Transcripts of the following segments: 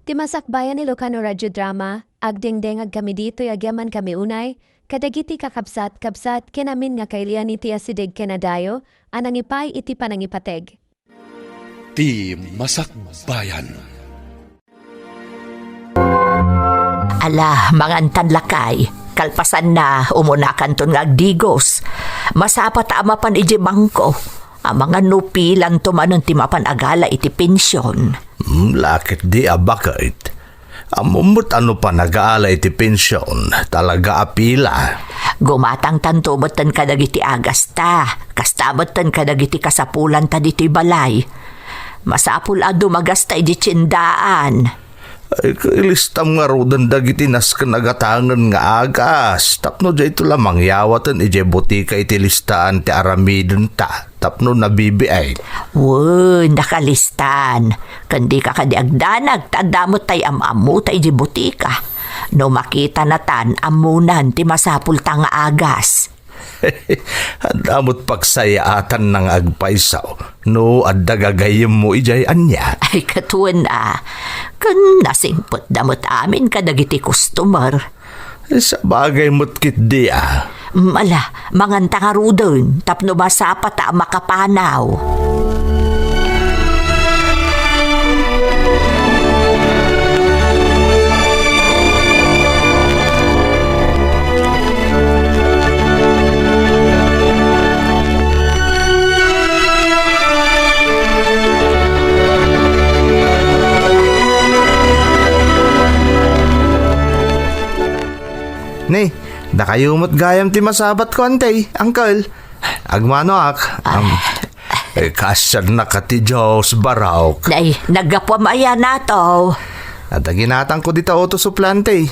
Timasakbayan ni Ilocano Radyo Drama, agdengdengag kami dito yagyaman kami unay, kadagiti kakabsat-kabsat kenamin nga kailian iti asidig kenadayo, anang ipay iti panangipateg. Ti Masakbayan. Ala, mangantan lakay, kalpasan na umunakan ton nga agdigos. Masapat amapan iji bangko, ang mga nupilan tumanon ti mapan agala iti pensyon. Lakit di abakait. Amumot ano pa nag-aala iti pensyon, talaga apila. Gumatang tantubotan ka dagiti agas ta, kastabotan ka dagiti kasapulan ta diti balay. Masapul a dumagasta iti tsindaan. Ay, kailistam nga rodan dagiti nas kanagatangan nga agas. Tapno dya ito lamang yawatan ije butika iti listaan ti aramidon ta. Tapno nabibi ay. Woy, nakalistan. Kandi ka kadiagdanag, tadamot tay amamu tay ije butika. No makita na tan, amunan ti masapul ta nga agas. Damot pagsayaatan ng agpaisaw. No, adda gagayem mo ijay anya. Ay katuan na, kan nasingpot damot amin kadagiti customer. Sa bagay mo't kit di ah. Mala, manganta nga rudon, tapno masapa ta makapanaw. Ni, nakayumot gayam ti masabat ko antay, uncle. Agmano ak. Kasyan na ka ti Diyos barawk. Nay, nagapamaya na to. At ginatang ko dito auto suplante.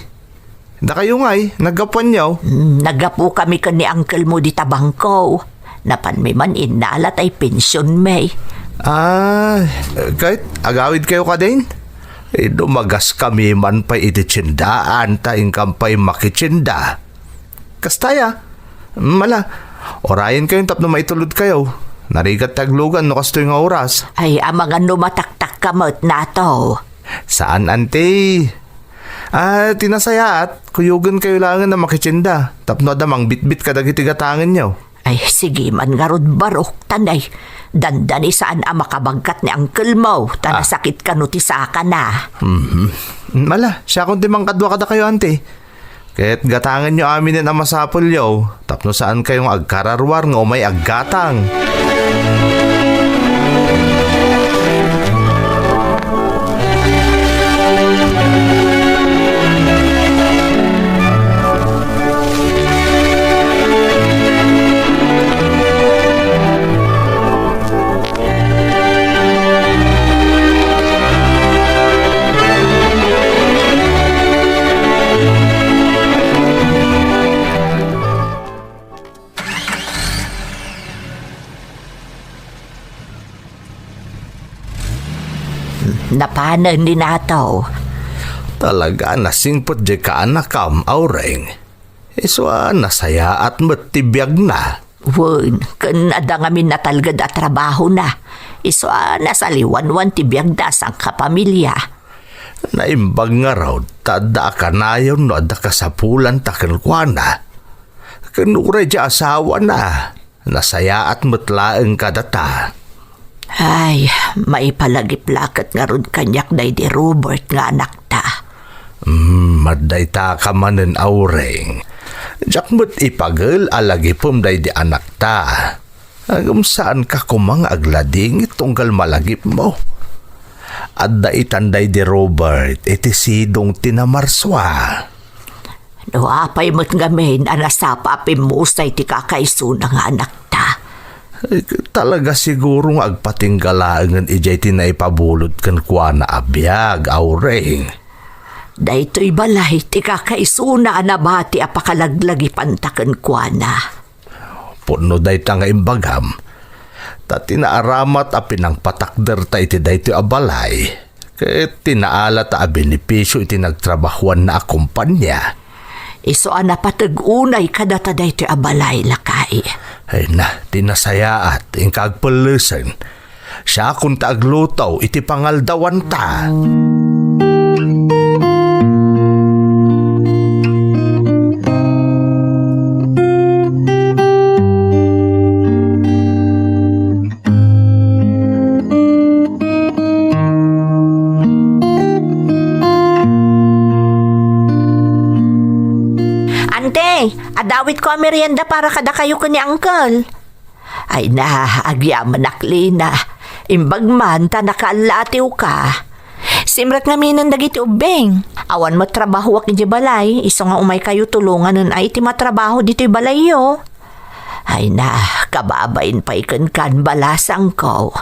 Da kayo nga'y, naggapuan niyaw. Nagapu kami ka ni uncle mo di tabangko. Napan may man inalat ay pensyon may. Kahit agawid kayo ka din? Dumagas kami man pa iti tsindaan, taing kampay makitsinda. Kastaya, mala, orayin kayong tapno maitulod kayo. Narigat taglugan no kasto yung oras. Ay, mga numataktak kamot na to. Saan, ante? Tinasaya at kuyugan kayo langan na makitsinda. Tapno adamang bitbit kadagiti gatangan niyo. Ay, sige man nga rod barok, tanay. Dandani saan ang makabagkat ni uncle mo. Tanasakit ka no ti saka na. Mala, siya kung timang kadwa kada kayo, ante. Kaya't gatangan nyo amin ang masapol yaw. Tapno saan kayong agkararwar nga o may aggatang. Napanan ni nato. Talaga nasingpot di ka anakam, aureng. Iswa nasaya at matibiyag na. Wun, kan adangamin na talgad at trabaho na. Iswa nasaliwan-wan ti biyagdas ang kapamilya. Naimbag nga raw, tada ka na yun no, ada ka sa pulan takalkwana. Kanuray di asawa na. Nasaya at matlaeng kadata. Ay, maipalagiplakat nga ron kanyak day di Robert nga anak ta. Maday ta ka manen aureng. Diyak mo't ipagel alagi pum day di anak ta. Agam saan ka kumang aglading tunggal malagip mo. Adda itanday di Robert, iti sidong tinamarswa. No apay mo't ngamin, anasapa apimusay ti kakaisuna nga anak ta. Talaga siguro nga agpatinggalangan ijay tinaipabulot kan kuwa na abiyag, aureng. Daytoy balay, ti kakaisuna na bati apakalaglagi pantakan kuwa na. Puno day ta nga imbagam. Ta tinaaramat a pinangpatakder ta iti daytoy abalay. Kaya tinaala ta a benepisyo iti nagtrabahuan na akumpanya. Iso napatag-unay kada ta daytoy abalay lakay. Ay na, tinasaya at ingkagpalusan. Siya kung taaglutaw iti pangaldawan ta. nay. Adawit ko ang merienda para kada kayo ko ni Uncle. Ay na, agyaman naklina. Imbag man, ta nakaalatiw ka. Simrat nga minan dagiti ubeng. Awan mo trabaho wak iti balay. Iso nga umay kayo tulungan nun ay iti matrabaho dito'y balay yo. Ay na, kababain pa ikan balasang ko.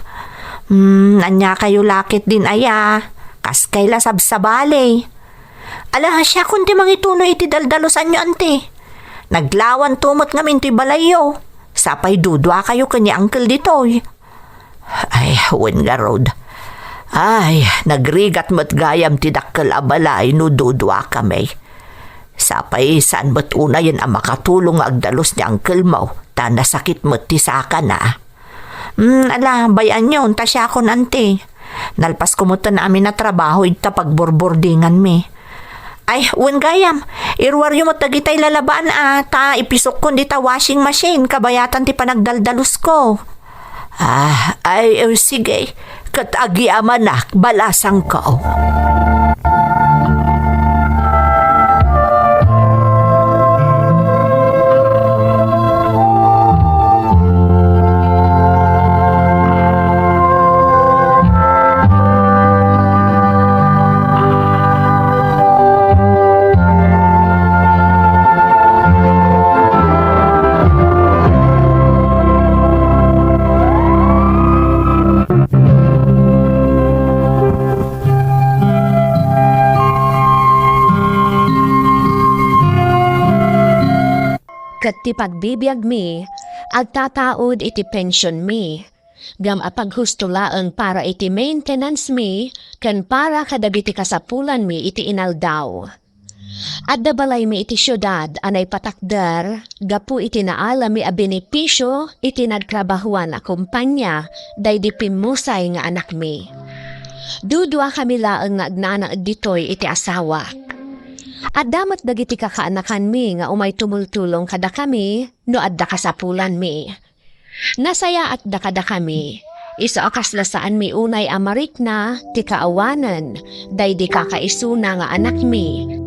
Nanya kayo lakit din aya. Kas kayla sabsabali. Ala siya kundi mangituloy iti daldalosan nyo ante. Naglawan tumot nga minto'y balay yo. Sapay dudwa kayo kanya Uncle dito'y. Ay, wen nga road. Ay, nagrigat mo't gayam ti dakkel abalay no dudwa kami. Sapay saan mo't una yan ang makatulong agdalos ni Uncle mo. Ta nasakit mo't ti saka na. Ala, bayan yun, ta siya kon ante. Nalpas ko mo't namin na trabaho ita pagborbordingan mi. Ay, wen gayam, irwaryo mo't tagitay lalabaan ta ipisok ko di ta washing machine kabayatan ti panagdaldalos ko. Sige. Katagyaman na, balasang ko. Kat ti pagbibiyag mi, agtataod iti pension mi. Gam apaghusto laeng para iti maintenance mi, ken para kadagiti kasapulan mi iti inaldaw. At dabalay mi iti syudad anay patakder, gapu iti naala mi a benepisyo iti nagtrabahuan a kumpanya, day di pimusay nga anak mi. Dudwa kami laeng nga agnana ditoy iti asawa. At damat dagiti kakaanakan mi nga umay tumultulong kada kami no adda kasapulan mi. Nasaya at dakada kami. Isa akaslasaan mi unay amarik na ti kaawanan day di kakaisuna nga anak mi.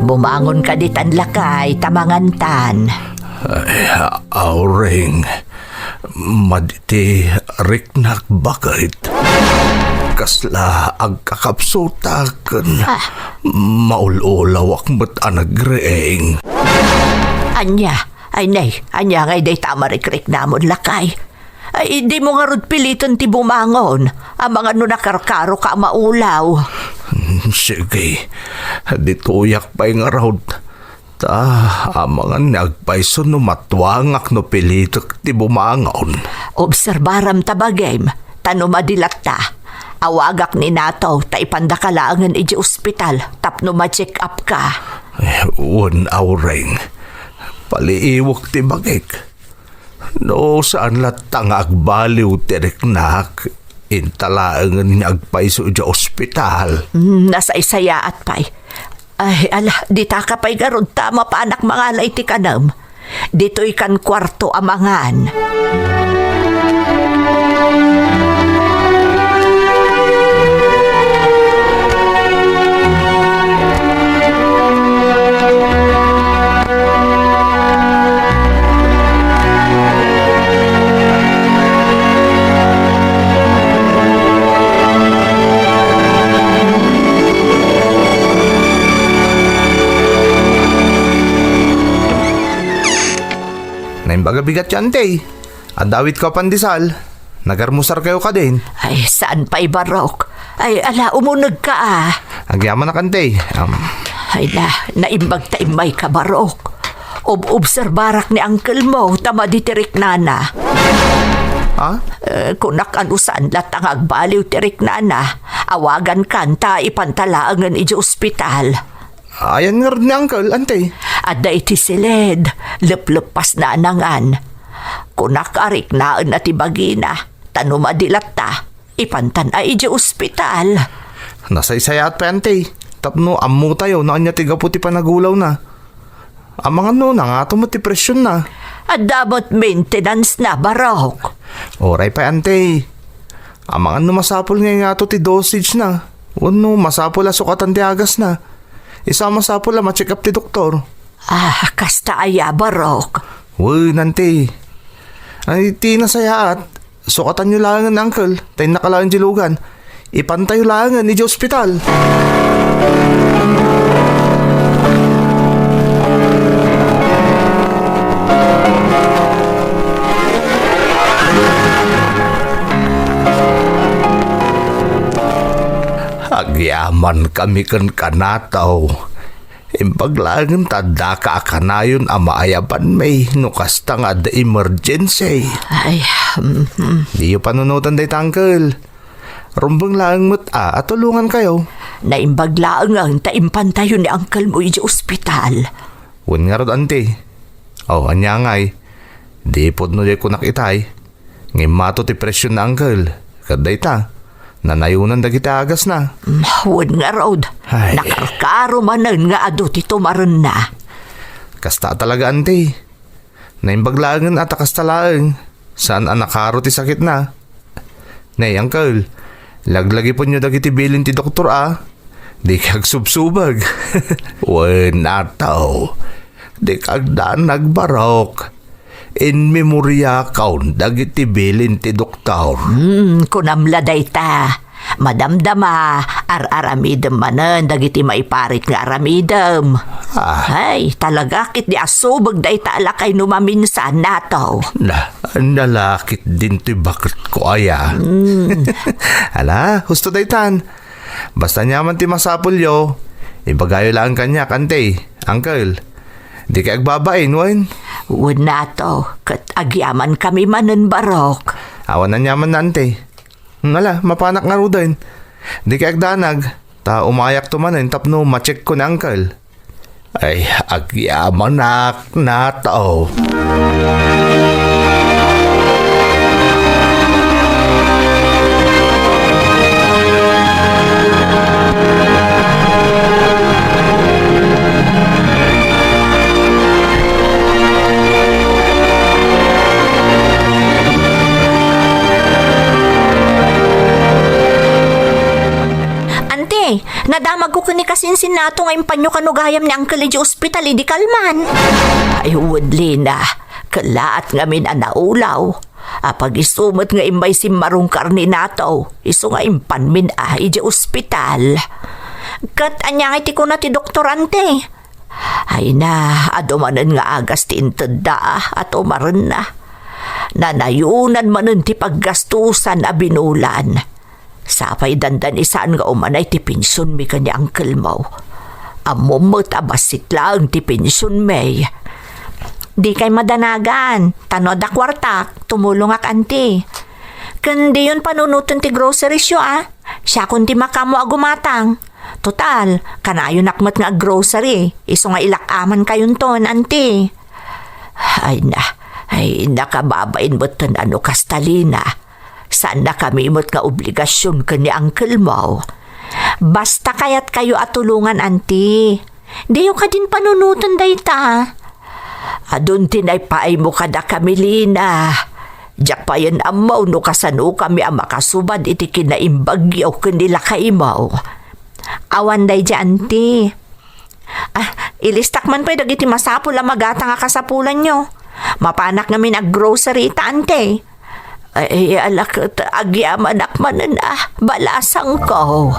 Bumangon ka di tanlakay, tamangantan. Ay, Aureng, maditi riknak bakit? Kasla agkakapsutaken, maululawak mo't anagreeng. Anya, anya ngay day tamarikrik namon lakay. Ay, di mo nga rod piliton ti bumangon. Ang mga nunakarkaro ka maulaw. Sige, dito uyak pa'y nga raw. Mga nagpaiso no matwangak no pilitok ti bumangon. Obserbaram tabagem, tano madilat ta. Awagak ni nato, ta ipandakalangan iji ospital, tapno ma-check up ka. Wan Aureng, paliiwak ti bagik. No saan latang agbaliw tiriknak, intalaangan niya agpaiso iji ospital. Nasa isaya at pay. Ay, di ta ka pa'y garod tama pa anak mga alay ti kanam. Dito'y kan kwarto amangan. Baga bigat yan, te. Adawit ka pandisal. Nagarmusar kayo ka din. Ay, saan pa'y barok? Ay, umunag ka Agyaman na kante. Ay naimbag ta imay ka barok. Obserbarak ni Uncle mo, tama ditirik nana. Kunak anusan latang agbaliw tirik nana. Awagan kan ta ipantalaangan iji ospital. Ayan nga rin ni Uncle, ante. Ada iti silid, lep-lepas na anangan. Kunak arik naan na tibagina, tano madilat ta, ipantan ay iji ospital. Nasaysayat pa, ante. Tapno ammo tayo na anya tiga puti pa nagulaw na. Ang mga na nga tumati presyon na. Adamot maintenance na, Barok. Oray pa ante. Ang mga masapol nga to ti dosage na. Uno, masapol la sukatan ti agas na. Isa masapol la ma-check up ti doktor. Kasta aya, Barok. Uy, nante. Ay, tinasaya at sukatan nyo langan, uncle. Tayo nakalaan di lugan. Ipantayo langan ni di ospital. Agyaman kami kan kanataw. Impaglangan tada ka akanayon amaayaban may nukasta nga da emergency. Ay, Di yung panunutan day tangkel. Rumbang lang mo't at tulungan kayo. naimbaglaang ang taimpantayo ni Uncle mo iji ospital. Wan nga rod ante. Anya ngay. Di pod no di ko nakitay. Ngay mato ti presyon na uncle. Kaday ta. Nanayunan da kita agas na. Huwag nga, Rod. Ay. Nakarkaro manan nga ado ti tumaron na. Kasta talaga ante. Naimbaglangan at akastalaan. Saan ang nakaro ti sakit na? Nay, uncle. Laglagi po nyo dagiti bilin ti doktor Di kag subsubag. Wen ataw. Di kag daan nagbarok. In memoria kaun dagiti bilin ti doktor. Kunamladay ta. Madamdama, aramidem manan, dagiti maiparit nga aramidem. Ay, talaga kit di asubag day ta alakay numaminsan nato. Nalakit din ti bakit ko aya. Ala, husto daytan. Basta nyaman ti masapulyo, ibagayo lang kanya kante, uncle. Di kay agbabain, wen. Huwag nato, kat agyaman kami manan, Barok. Awan na nyaman na ante. Ala, mapanak nga rudain. Di kay agdanag, ta umayak tumanin tapno ma-check ko na uncle. Ay, agyaman na tao. Nadamag ko kani kasinsin nato nga impanyo kanugayam ni Uncle di ospital, di kalman. Ay, wadli na. Kalaat nga min anaulaw. Apag isumot nga imbay si marong karni nato. Iso nga impan min di ospital. Kat anya nga ti ko na ti doktor ante. Ay na, adumanan nga agas ti intada at umaran na. Nanayunan manan ti paggastusan a binulan. Sapay dandan isaan nga umanay ti pinsyon mi kanya Uncle mo. Amumot abasit lang ti pinsyon may. Di kay madanagan, tanod a kwartak, tumulong ak anti. Kandi yun panunutan ti grocery siyo Siya kun ti makamo agumatang. Total, kanayon nakmat nga grocery, iso nga ilakaman kayon ton, anti. Ay nakababain mo ton ano kastalina. Saan na kami imot nga obligasyon ka ni Uncle mo? Basta kaya't kayo at tulungan, anti. Diyo ka din panunutan day ta. Adun tinay paay mo kada kami, Lina. Diyak pa yan amaw no kasano kami ang makasubad iti kinaimbagyaw kanila kaimaw. Awan day di, anti. Ilistak man pa dagiti masapul ang magata nga kasapulan nyo. Mapanak namin ag grocery ita, ante. Ay, alak, agyaman akmanan balasang ko.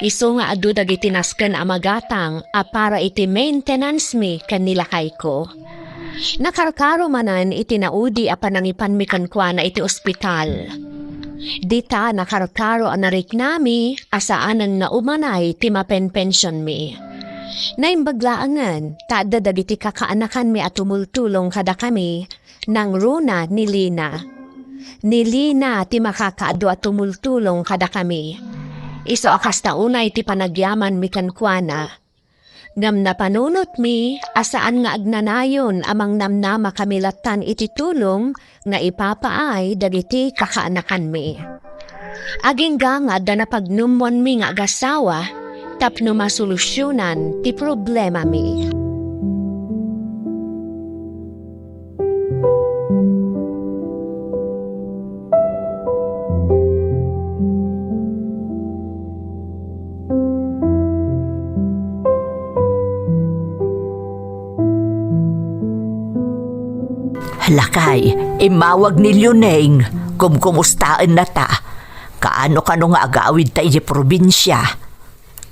Iso nga adu dagiti nasken a magatang para iti maintenance mi kanila kay ko. Nakarkaro manan itinaudi a panangipan mi kankwana iti ospital. Dita nakarkaro anarik nami asaanan na umanay ti mapenpension mi. Naimbaglaangan, tada dagiti kakaanakan mi at tumultulong kada kami nang runa ni Lina. Ni Lina ti makakaado at tumultulong kada kami. Iso akas taunay ti panagyaman mi kankwana. Ngam na panunot mi, asaan nga agnanayon amang namnama kamilatan iti tulong nga ipapaay dagiti kakaanakan mi. Aging nga da na pagnumwan mi nga agasawa, tapno masolusyonan ti problema mi. Lakay, imawag ni Luneng, kumumustaan na ta. Kaano nga agawid ta iti probinsya.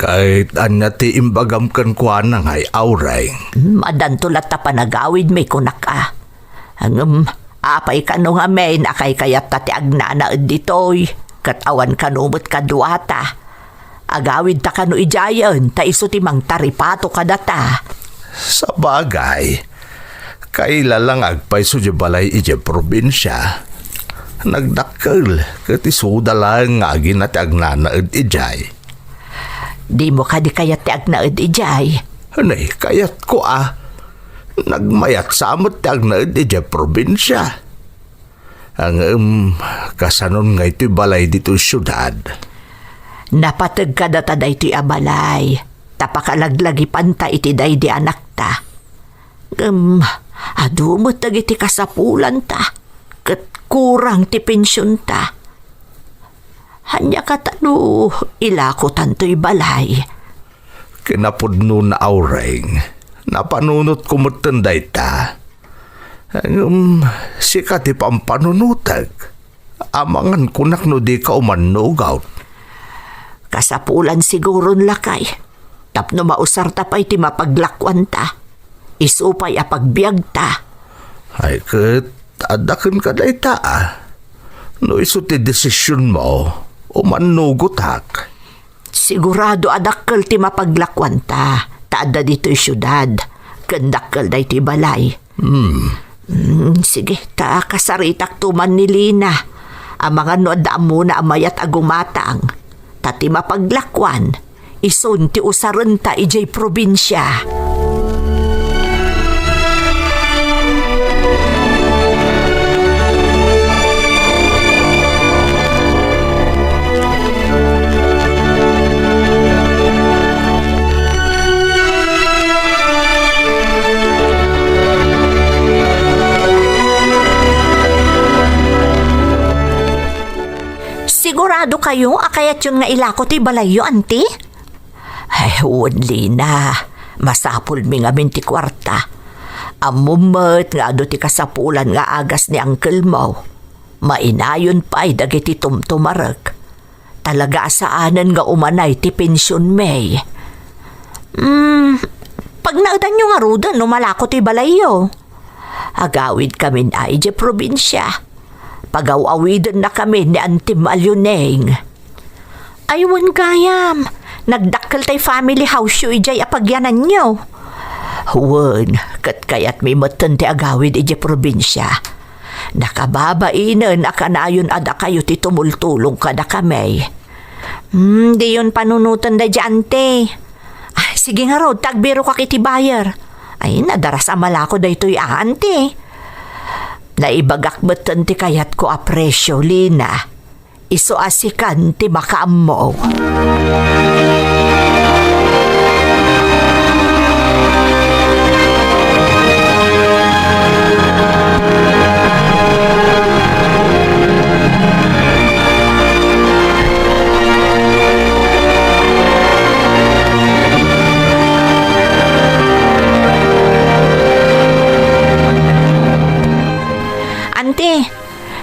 Kahit anati imbagam kankwana ngay Aureng. Madantulat ta panagawid may kunak ka. Apay nga men akay kayat ta ti agnanaad ditoy. Katawan kanumot kadwata. Agawid ta kano ijayan, ta iso ti mang taripato kadata. Sa bagay, kailalang agpay so di balay iti probinsya. Nagdakkel, kati suda lang nga agin at agnanaad ijay. Di mo ka di kayat ti agnaad ijay. Hanay, kayat ko Nagmayat sa amot ti agnaad ijay probinsya. Ang kasanon nga ito'y balay dito syudad. Napatag ka data da ito'y abalay. Tapakalaglag ipanta iti day di anak ta. Adumot iti kasapulan ta. Kat kurang ti pensyon ta. Hanya katano ilako tanto'y balay. Kinapudno na Aureng. Napanunot kumutanday ta. Sikat ti pampanunutag. Amangan kunak no di ka umanugaw. Kasapulan siguron lakay. Tapno mausar ta pa'y ti mapaglakwan ta. Isupay apagbiag ta. Ay kat, adakan ka day ta No iso ti desisyon mo, umanugot hak. Sigurado adakkel ti mapaglakwan ta. Taada dito'y syudad. Kandakkel day ti balay. Sige, ta kasaritak tuman ni Lina. Ang mga noodaan muna amayat agumatang. Tati mapaglakwan. Ison ti usaran ta ijay probinsya. Sigurado kayo akayat yun nga ilako ti balayo, auntie? Ay, huwag Lina. Masapul mi nga minti kwarta. Amumat nga ado ti kasapulan nga agas ni Uncle mo. Mainayon pa ay dagiti tumtumarag. Talaga asaanan nga umanay ti pensyon may. Pag naudan nyo nga rudan, numalako ti balayo. Agawid kami na ay di probinsya. Pagaw-awidan na kami ni Auntie Malyuneng. Aywan gayam, nagdakkel tay family house yu ijay apagyanan nyo. Huwag, kat kayat may matan ti agawid ijay probinsya. Nakababainan akanayon ada kayo ti tumultulong kada kami. Di yun panunutan da dyan te. Ay, sige nga rod, tagbiro ka kiti buyer. Ay, nadaras amalako da ito'y aante. Naibagak batan ti kayat ko apresyo, Lina. Iso asikan ti makaammo.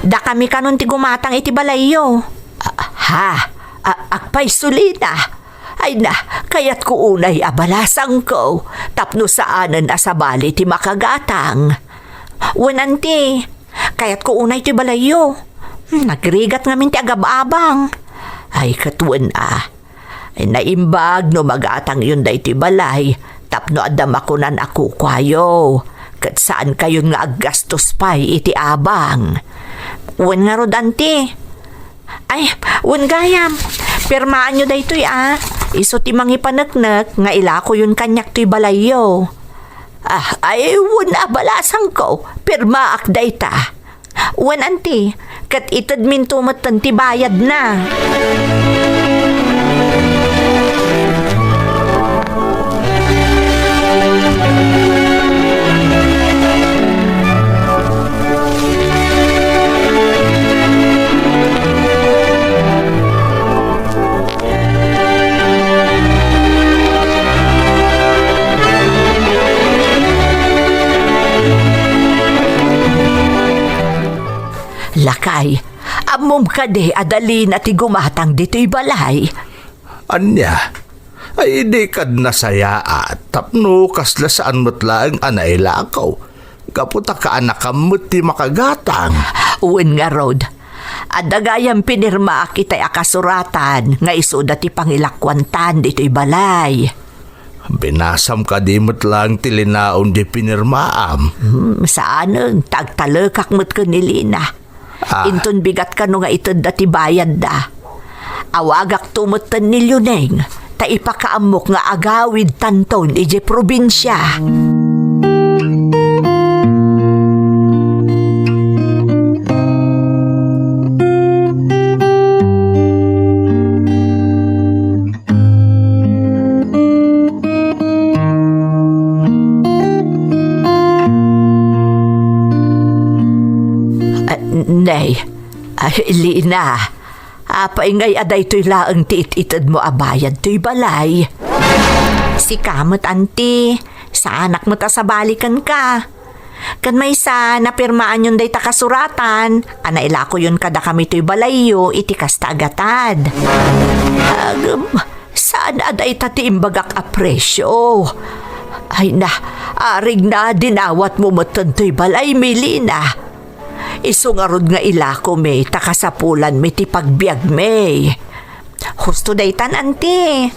Da kami kanon ti gumatang iti balayo. Akpay sulina. Ay na, kayat ko unay abalasang ko. Tapno saanan asabali ti makagatang. Wan ante, kaya't ko unay ti balayo. Nagrigat ngamin ti agab-abang. Ay katuan Ay naimbag no magatang yun day ti balay. Tapno adam ako nan ako kwayo. Kat saan kayo nga aggastos pa'y iti abang. Wan nga rod ante. Ay, wan gayam. Pirmaan nyo day to'y Iso ti mangipanaknak nga ilako yun kanyak to'y balayo. Ay, wan balasang ko. Pirma akday ta. Wan ante, kat itad min tumatan ti bayad na. Lakay, amom ka de adalin at igumatang dito'y balay. Anya, ay di kad nasaya at tapno kasla saan matlaang anailakaw. Kaputa ka anak kamot ti makagatang. Uwin nga rod, adagayang pinirma kita'y akasuratan nga isuda ti pangilakwantan dito'y balay. Binasam ka di matlaang tilinaon di pinirmaam. Saan tagtalekak mo't ka nilina. Inton bigat ka no nga itod dati bayad da. Awagak tumutan ni Luneng, ta ipakaamok nga agawid tanton ije probinsya. Nay, Lina, paingay aday to'y laang tiit-itad mo abayad to'y balay. Si kamot, auntie, sa anak mo ta sa balikan ka. Kan may sa napirmaan yun day takasuratan, anailako yun kada kami to'y balayo, itikas ta agatad. Saan aday tati imbagak apresyo? Ay na, arig na dinawat mo matan to'y balay, Melina. Isungarod nga ilako may takasapulan may ti pagbiag may. Husto daytan ante.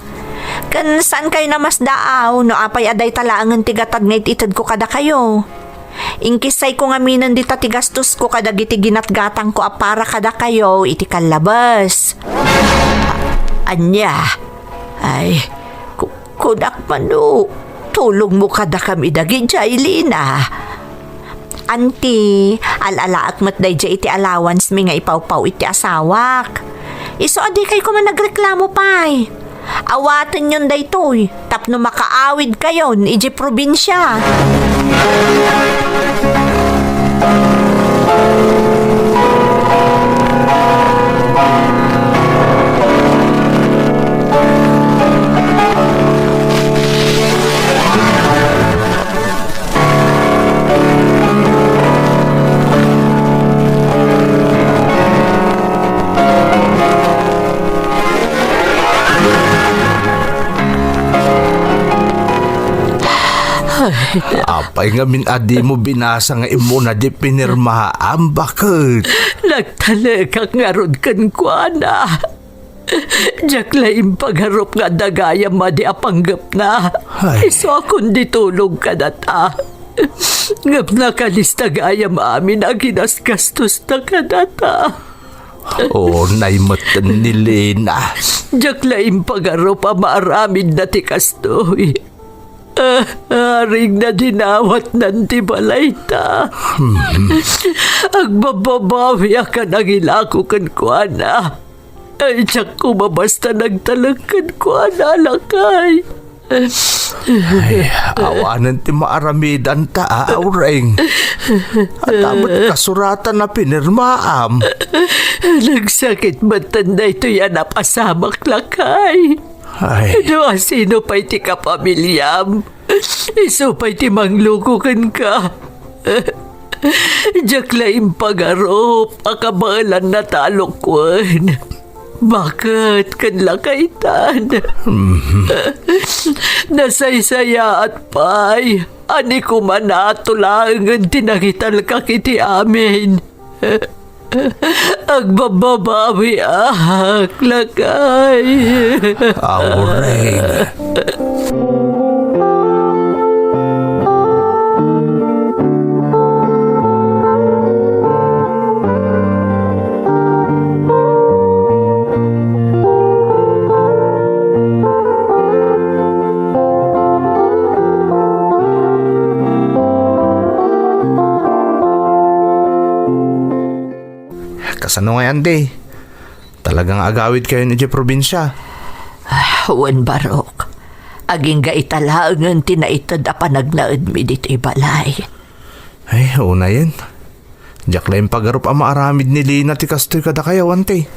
Kan saan kayo namas daaw no apay aday talangan tigatag nga ititad ko kada kayo. Inkisay ko nga minan di tatigastos ko kada giti ginatgatang ko apara kada kayo iti kalabas. Anya, ay kudak manu tulong mo kada kami dagi Jailina. Auntie, alalaak mat day dya iti allowance mi nga ipawpaw iti asawak. Iso adi kay ko man nagreklamo pa'y. Awatan yun day to'y, tapno makaawid kayo ni iti probinsya. Apay nga min adi mo binasa nga imo na di pinirmaam, bakit? Nagtalekak nga rod kan kuana. Diyak laing pagharap nga dagaya madi apanggap na. Iso akong ditulog ka na ta. Ngap na kalista gaya maamin ang ginasgastos na ka na ta. Naimatan ni Lena. Diyak laing pagharap maaramin na ti kastoy. Aring na dinawat ng tibalay ta. Agbababawi ka nang ilako kan kuana. Ay, tiyak ko mabasta nagtalagkan kuana lakay. Ay, awanan ti maaramidan ta, Aureng. At amat kasuratan na pinirmaam. Nagsakit matanda ito yan apasamak lakay. Ay. Ano sino pa iti kapamilyam? Iso pa iti manglukukan ka. Diyak laing pagarop, akabalan na talokwan. Bakit kan lakaitan? Nasaysaya at pay, Ani ko man natulangan tinagital ka kiti amin. Agbababawi lakay. Aureng. Kasano nga yan, day? Talagang agawid kayo ni probinsya. Wan Barok. Aging gaitalangan tinaitad a panagnaad mi dito'y balay. Ay, una yan. Diyak lang pagarup ang maaramid ni Lina ti kastoy kada kayo, ante.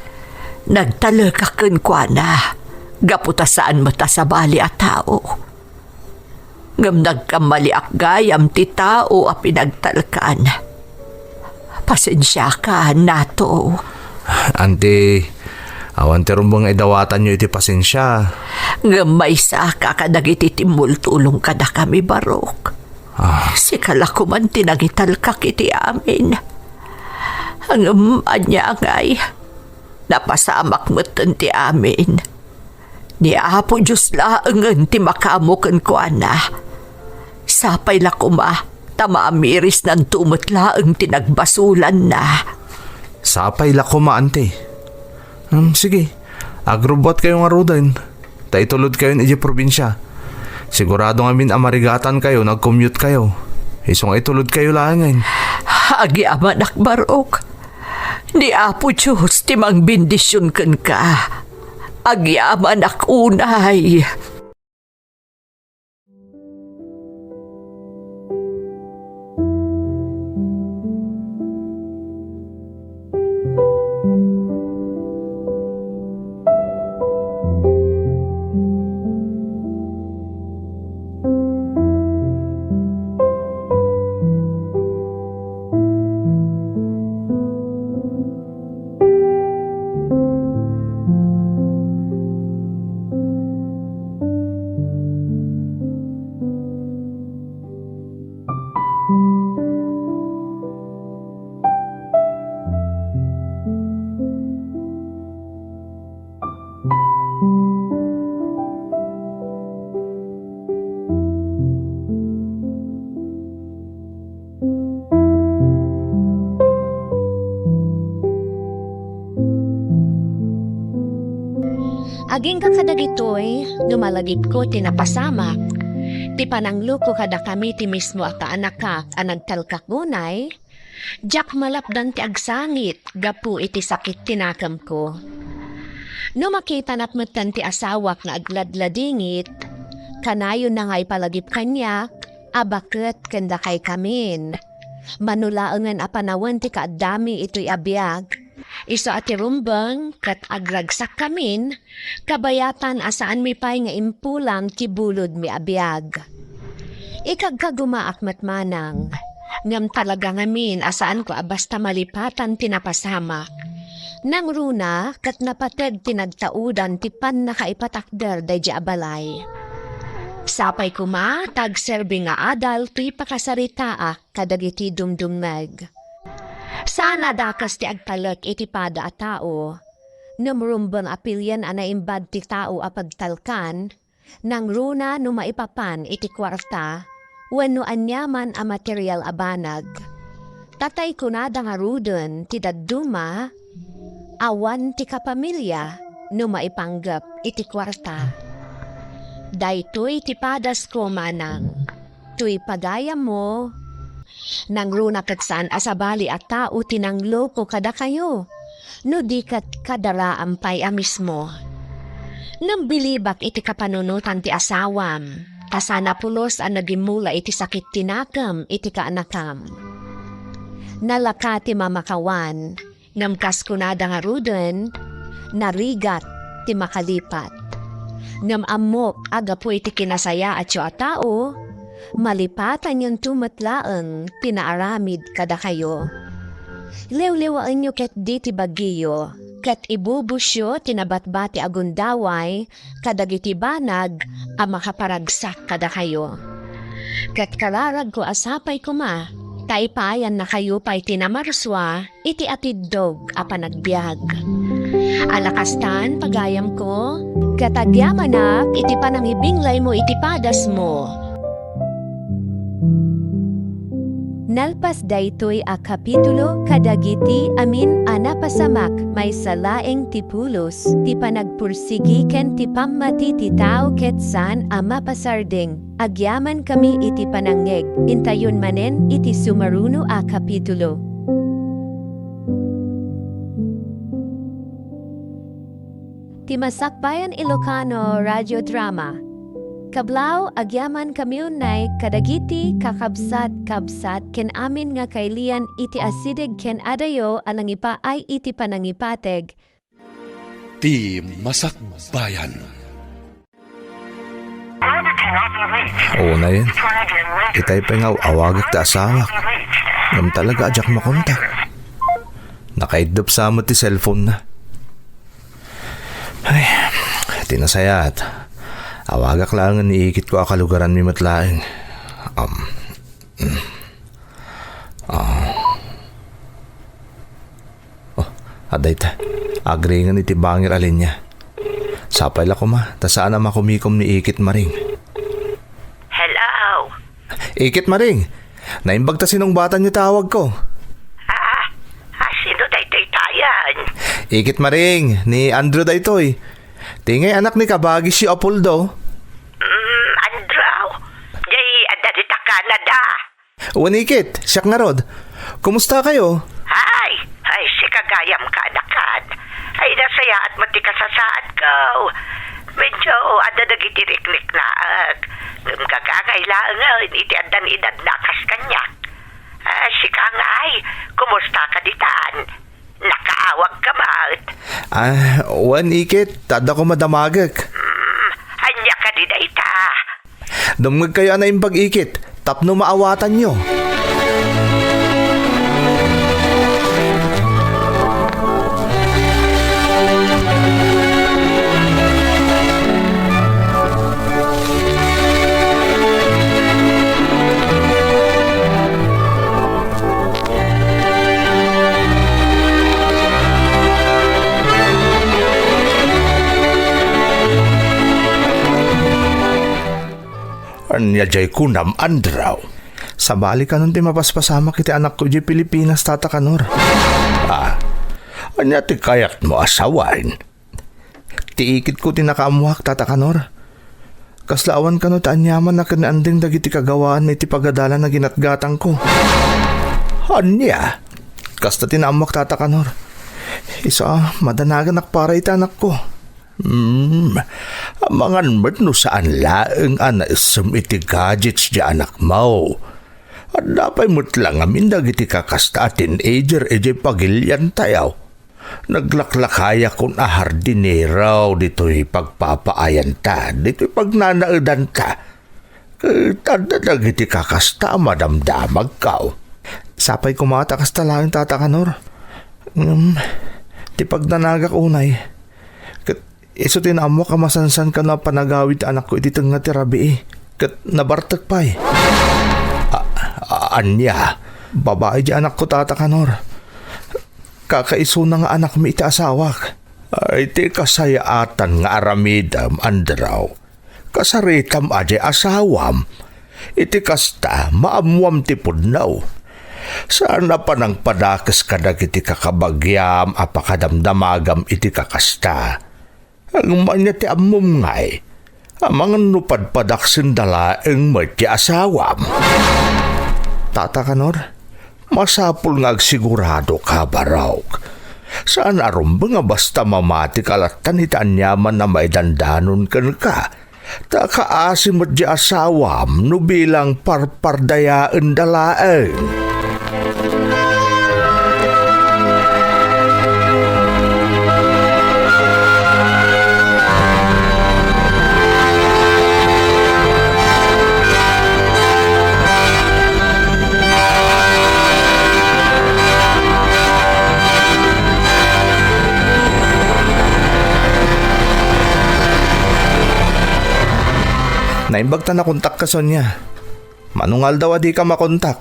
Nagtalakakan kwa na. Gaputa saan mata sa bali at tao. Ngam nagkamali akgayam ti tao a pinagtalkan. Pasensya ka, nato. Ante, awan ti rumbang idawatan nyo iti pasensya. Ngamay sa kakadagiti timultulong kada kami, Barok. Si kalakuman tinagital ka kiti amin. Ang anya ngay, napasamak matan ti amin. Ni Apo Diyos laangan ti makamukan ko ana. Sapay lakuma, tamaamiris ng tumatlaang tinagbasulan na. Sapay lakuma, ante. Sige, agrobot kayo nga rudan. Taitulod kayo ni probinsya. Sigurado ngamin amarigatan kayo, nag-commute kayo. Isong itulod kayo langan. Agi amanak Barok. Ni Apo Diyos timang bindisyon kan ka. Agi amanak unay. Aging kakadagitoy, numalagip ko tinapasama. Ti pananglo ko kada kami ti mismo at anak ka anagtalkak gunay. Diyak malapdan ti agsangit, gapu iti sakit tinakam ko. No makita natmatan ti asawak na agladladingit, kanayon na nga'y palagip kanya, abakit kanda kay kamin. Manulaangan a panawan ti kaadami ito'y abiyag. Iso ati rumbang kat agragsak kamin, kabayatan asaan mi pay nga impulang kibulod mi abiyag. Ikagkagumaak matmanang, ngam talaga ngamin asaan ko basta malipatan tinapasama. Nang runa kat napateg tinagtaudan ti pan nakaipatakder day di abalay. Sapay kuma tagserbi nga adal tuy pakasaritaa kadagiti dumdumneg. Sana dakas ti agtalek iti pada a tao. Namrumbang apilyan anaimbad ti tao apagtalkan, nang runa no maipapan iti kwarta, wenno anyaman a material abanag. Tatay kunada nga ruden ti dadduma, awan ti kapamilya no maipanggap iti kwarta. Daytoy ti padas ko manang, tuy pagaya mo, nang runa kat saan asabali at tao tinanglo ko kada kayo, no di kat kadara ampay mismo. Nang bilibak iti kapanunutan ti asawam, kasana pulos ang nagimula iti sakit tinakam iti kaanakam. Nalaka ti mamakawan, namkas kunada nga ruden, narigat ti makalipat. Ngam amok agapo iti kinasaya at yo a tao, malipatan yung tumatlaan, pinaaramid kada kayo. Lew-lewaan nyo ket di ti bagiyo, ket ibubusyo tinabatbati agundaway, kadagiti banag, a makaparagsak kada kayo. Kat kararag ko asapay ko ma. Taipayan na kayo pa'y tinamarswa, iti atidog apan nagbiag. Alakastan pagayam ko, katagyamanak iti panangibinglay mo iti padas mo. Nalpas daytoy a kapitulo kadagiti amin anapasamak may salaeng tipulos ti panagpursigi ken ti pammati ti tao ket san a mapasardeng agyaman kami iti panangeg intayon manen iti sumaruno a kapitulo. Ti Masakbayan Ilocano Radio Drama. Kablaw agyaman kamiunay kadagiti kakabsat-kabsat ken amin nga kailian iti asidig ken adayo alangipa ay iti panangipateg. Ti Masakbayan. Oo na yun. Itay pa nga awagak ta asawak. Ngam talaga ajak makontak. Nakaidop sa mo ti cellphone na. Ay, tinasayat. Awagak lang niikit ko akalugaran mi matlaeng. Aday ta. Agringan iti bangir alin niya. Sapay la ko ma. Ta saan na makumikom ni Ikit Maring. Hello? Ikit Maring. Naimbag ta sinong bata niyo tawag ko. Sino daytoy tayan? Ikit Maring. Ni Andrew daytoy. Tingay anak ni kabagi si Apoldo. Andraw, jay adarita Canada. Wanikit, siyak nga rod. Kumusta kayo? Ay, si kagayam ka anakan. Ay, nasaya at matikasasaad ko. Medyo adadagitirik-nik na ng kagangailangan iti adan edad nakas kanyak. Si Kangay, kumusta ka ditan? Nakaawag ka maut. Wanikit, tada ko madamagak. Anya ka di dayta. Dumag kayo na yung pag-ikit. Tapno maawatan nyo. Anya jay kunam Andraw. Sabali ka nun ti mapaspasama kiti anak ko di Pilipinas tata kanor. Anya ti kayat mo asawain. Ti ikit ko tinakamuhak tata kanor. Kaslaawan ka no ta anyaman na kanaanding dagiti kagawaan iti pagadala na ginatgatang ko. Anya? Kasta tinamuhak tata kanor. Isa madanagan nakpara iti anak ko. Amangan mat no saan laeng isum iti gadgets di anak mo. At dapay mo't lang amin dagiti kakasta teenager edi pagilyan tayaw. Naglaklakaya kung ahardineraw dito'y pagpapaayan ta, dito'y pagnanaudan ta. Tanda dagiti kakasta madamdamag kao. Sapay kumata kasta lang tata kanor. Ti pagnanagak unay. Iso tinamo ka masansan ka na panagawid anak ko iti nga tirabi kat nabartak pa'y. Anya, babae di anak ko tata kanor. Kakaiso na nga anak mi iti asawak. Ay ti kasayaatan nga aramidam Andraw. Kasaritam aje asawam. Iti kasta maamuam ti pudnaw. Saan na pa nang padakes kadag iti kakabagyam apakadamdamagam iti kakasta. Ang manya ti amom ngay, amang nupadpadaksin dalaeng may ti asawam. Tata kanor, masapul nga sigurado ka baraw. Saan arum ba nga basta mamati kalatan itanyaman na may dandanon kan ka? Ta kaasim at di asawam no bilang parpardayaan dalaeng. Naimbag ta na kontak ka Sonya. Manungal daw di ka makontak.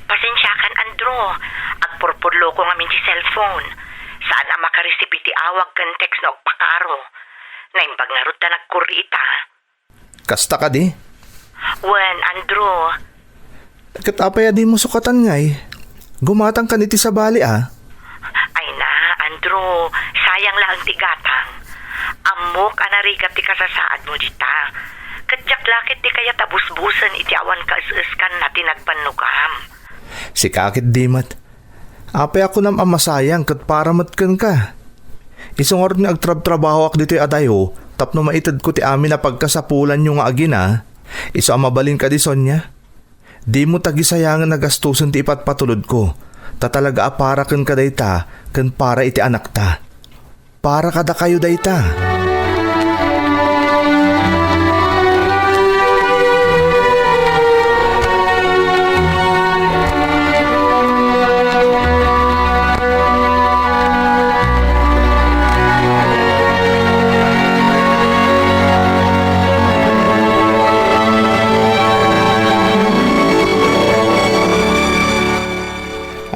Pasensya kan, Andrew. Agpurpurlo ko ngamin si cellphone. Saan ang makareceive iti awag kan text na pakaro. Naimbag nga ron ta nagkurita. Kasta ka di? Wen, Andrew. Katapaya di mo sukatan ngay. Gumatang ka niti sa bali Ay na, Andrew. Sayang lang tigatang. Amok anarigat ti kasasaad mo dita. Kadyak lakit di kaya tabusbusan iti awan kauskan na tinagpanugam. Si kakit di mat. Apay ako nam amasayang kat para matkan ka. Isang oras nga agtrab-trabaho ak dito adayo, tapno maitad ko ti amin na pagkasapulan yung agina. Iso mabalin ka di Sonya. Di mo tagisayangan na gastusan ti ipatpatulod ko. Tatalaga aparakan ka dayta, kan para iti anak ta. Para kada kayo dayta.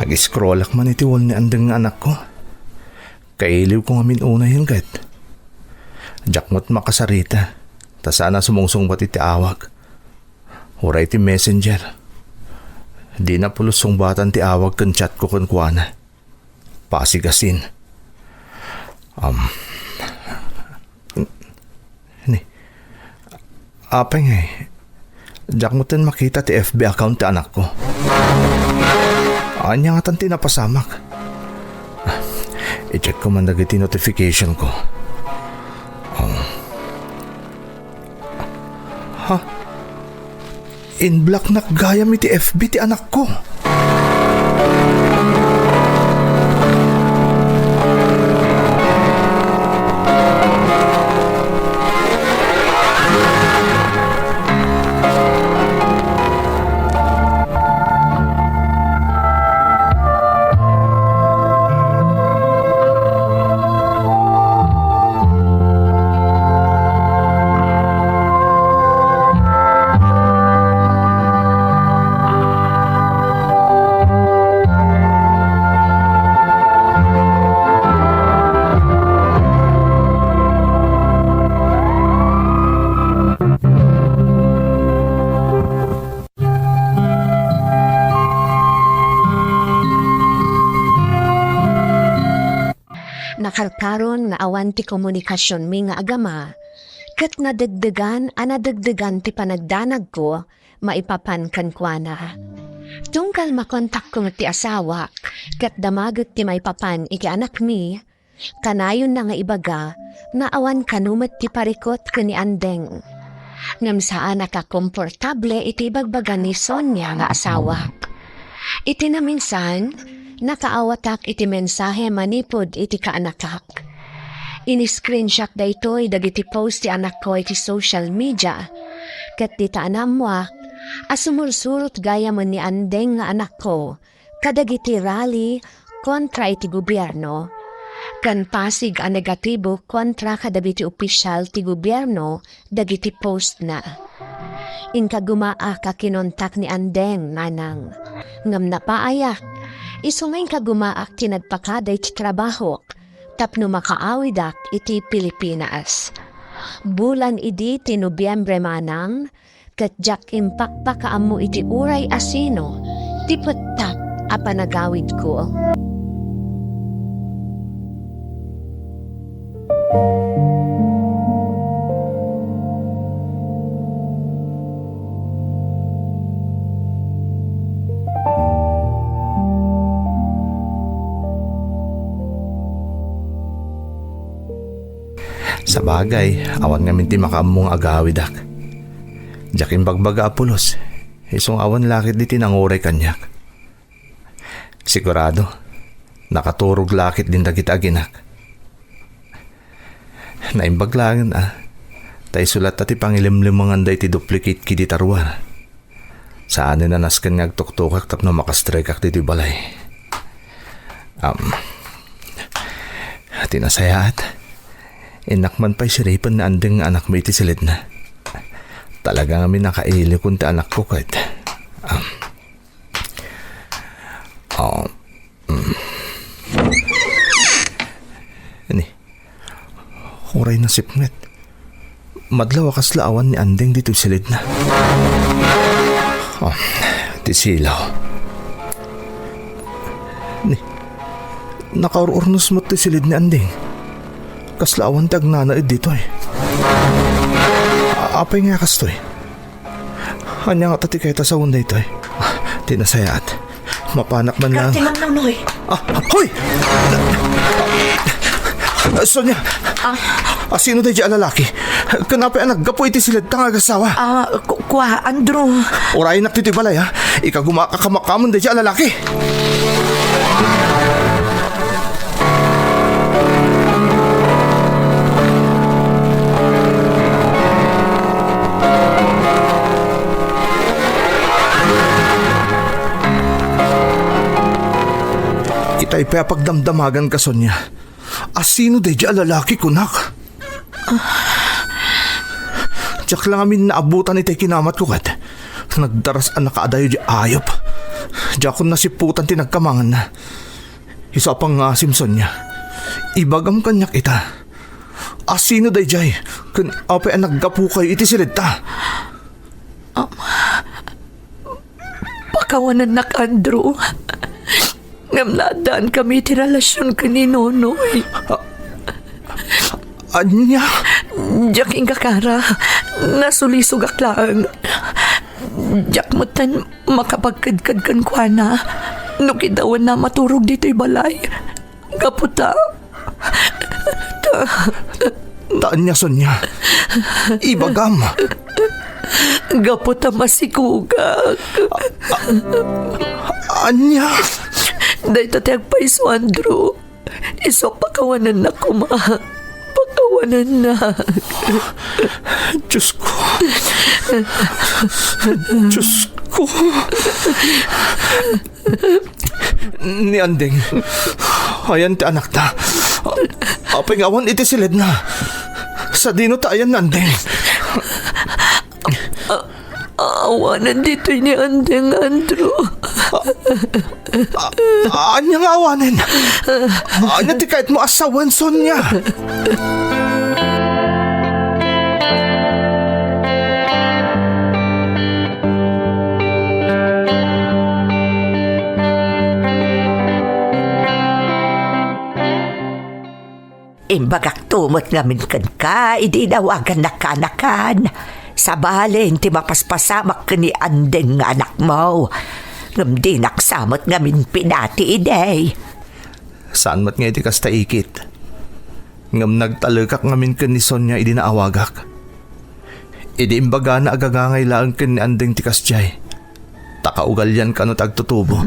Ag-scroll ak man iti wall ni andeng nga anak ko. Kailiw ko nga minuna yun kat. Jakmot makasarita. Ta sana sumungsong pati ti awag. Huray ti messenger. Di na pulusong batan ti awag kan chat ko kan kuana. Pasigasin. Apay nga eh. Jakmotin makita ti FB account ti anak ko. Anya nga tanti napasamak. I-check ko man dagiti notification ko. In-block na gayam iti FB ti anak ko. Nakalkaron nga awan ti komunikasyon mi nga agama, kat nadagdagan ti panagdanag ko, maipapan kankwana. Tungkal makontak ko ti asawa, kat damagot ti maipapan iki anak mi, kanayon na nga ibaga, na awan kanumat ti parikot kani andeng. Ngam saan nakakomportable iti bagbagan ni Sonya nga asawa. Iti na minsan, nakaawatak iti mensahe manipod iti kaanakak. Ini-screenshot da ito'y dagiti post ti anak ko iti social media. Kat di taanamwak, asumursurot gaya man ni andeng nga anak ko, kadagiti rally kontra iti gobyerno. Kan pasig a negatibo kontra kadagiti opisyal ti gobyerno dagiti post na. Inka gumaa ka kinontak ni andeng nanang. Ngam napaayak, isungay ka gumaak tinagpakaday ti trabaho, tapno makaawidak iti Pilipinas. Bulan idi ti Nobyembre manang, katjak impakpa kaamu iti uray asino, ti putak a panagawid ko. Sa bagay, awan nga minti makamong agawidak. Jakin bagbaga apulos, isong awan lakit di tinanguray kanyak. Sigurado, nakaturog lakit din dagit aginak. Naimbaglangan tay sulat ati pangilimlimangan day ti duplicate ki di tarwar. Saan na naskan nga agtuktukak tapno makastrike ak di balay. Tinasayaat. Inakman pa'y siripan na andeng anak mo iti silid na. Talaga kami nakaili kung ti anak ko kahit. Ini. Huray na sipnget. Madlaw akas laawan ni Andeng dito silid na. Ti silaw. Ni. Nakaururnos mo ti silid ni Andeng. Kaslaawan ti agnanaid dito eh. Apay nga kas to eh. Hanya nga tati kayo sa unday to eh. Tinasayaat. Mapanak man lang. Kati lang Nonoy. Hoy! Sonya! Sino tayo dyan lalaki? Kanapay ang naggapo iti silid tang agasawa. Kuha, Andrew. Orayin nakti balay ha. Ikagumakakamakaman tayo dyan lalaki. Itay pa pagdamdamagan ka, Sonya. Sino day dyan lalaki, kunak? Diyak lang amin naabutan itay kinamat ko kat. Nagdaras ang nakaadayo di ayop. Diyak ko nasiputan tinagkamangan na. Isa pang ngasim, Sonya. Ibagam kanyak ita. Sino day jay? Kun apay ang naggapu kayo iti silid ta. Pakawanan na ka, Andrew. Ngamladaan kami ti relasyon ka ni Nonoy. Anya? Diyak inga kara, nasulisugak lang. Diyak mutan makapagkadkad kan kwa na. Nukidawan na maturog dito'y balay. Kaputa. Taan niya, Sonya. Ibagam. Kaputa masikugak. Anya? Dahil tatayag pa iso, Andrew. Iso pakawanan na kuma. Pakawanan na. Diyos ko. Diyos ko. Ni Andeng. Ayan ti anak ta. Apay ngawan iti silid na. Sa dino ta ayan Andeng. Awanan dito ni Andeng, Andrew. Anya nga awanin. Anya ti kahit mo asawan, Sonya. Imbagak tumot ngamin kan ka, idinawagan na kanakan. Sa balin, ti mapaspasamak ka ni Andeng nga anak mo. Ngam di naksamot ngamin pinati iday. Saan mat nga iti kasta ikit? Ngam nagtalagak ngamin ka ni Sonya idinaawagak. Idi imbaga na agagangay lang ka ni Andeng ti kasjay. Takaugal yan ka no tagtutubo.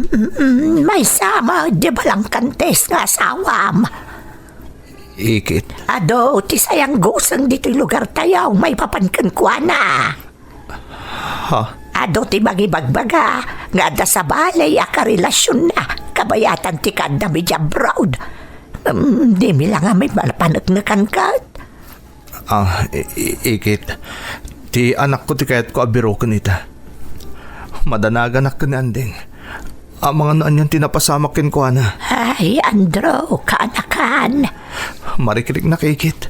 May sama, di ba lang kantes nga asawam? Ikit. Ado, ti sayang gusang dito'y lugar tayaw, may papankan kwa na. Ha? Ado ti bagibagbaga, nga da sa balay akarelasyon na, kabayatan ti kanda medya broad. Di mi lang nga may malapanagnakan kat. Ikit. Ti anak ko ti kayat ko abiro ka nita. Madanagan ak ka ni Andeng. Mga naan yan tinapasamakin ko na. Ay, Andrew, kaanakan. Marikirik na kikit.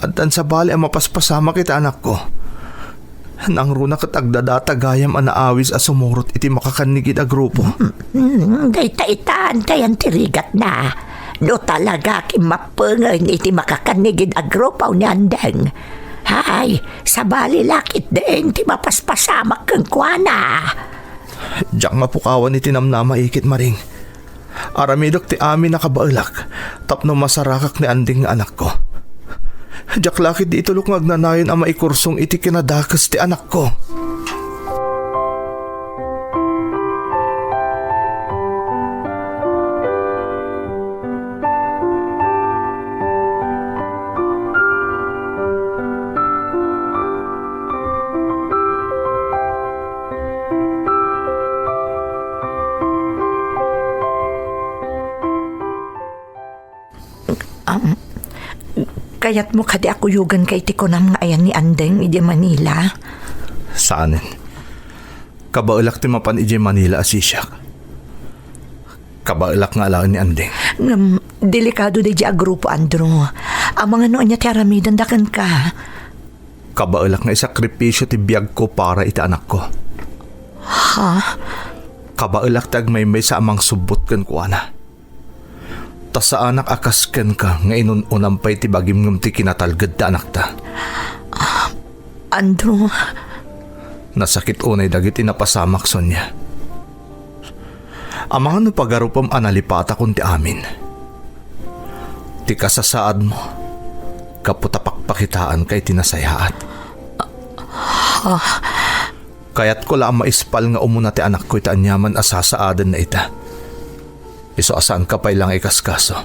At dan sa bali ang mapaspasama kita anak ko. Nang runa kat agdadata gayam anaawis a sumurot iti makakanigid a grupo. Dayta-itaan tayan tirigat na. No talaga kimapungan iti makakanigid a grupo ni Andeng. Hay, sa bali lakit din ti mapaspasamak kang kuana. Diyak mapukawan iti namnama ikit maring. Aramidok ti amin nakabaulak. Tapno masarakak ni Andeng nga anak ko. Diyak lakit di itulok ng agnanayon ang maikursong iti kinadakas ti anak ko. Kaya't mo kadi ako yugan kay tikonam nga ayan ni Andeng iti Manila. Saanin? Kabaulak ti mapan ije Manila asisyak. Kabaulak nga alaan ni Andeng. Delikado di a grupo, Andrew. Ang mga noon niya ti aramidan dakan ka. Kabaulak nga isakripisyo ti biyag ko para iti anak ko. Ha? Kabaulak tag may sa amang subot kan ko ana. Ta sa anak akasken ka nga inunampay ti bagim ngam ti kinatalgad ta anak ta. Andrew, Nasakit unay dagiti napasamak son niya. Amang ano pagarupam analipata kun ti amin. Ti kasasaad mo, kaputapakpakitaan kay tinasayaat. Kaya't ko lang maispal nga umuna ti anak ko iti anyaman asasaadan na ita. Iso asaan ka pa ilang ikaskaso.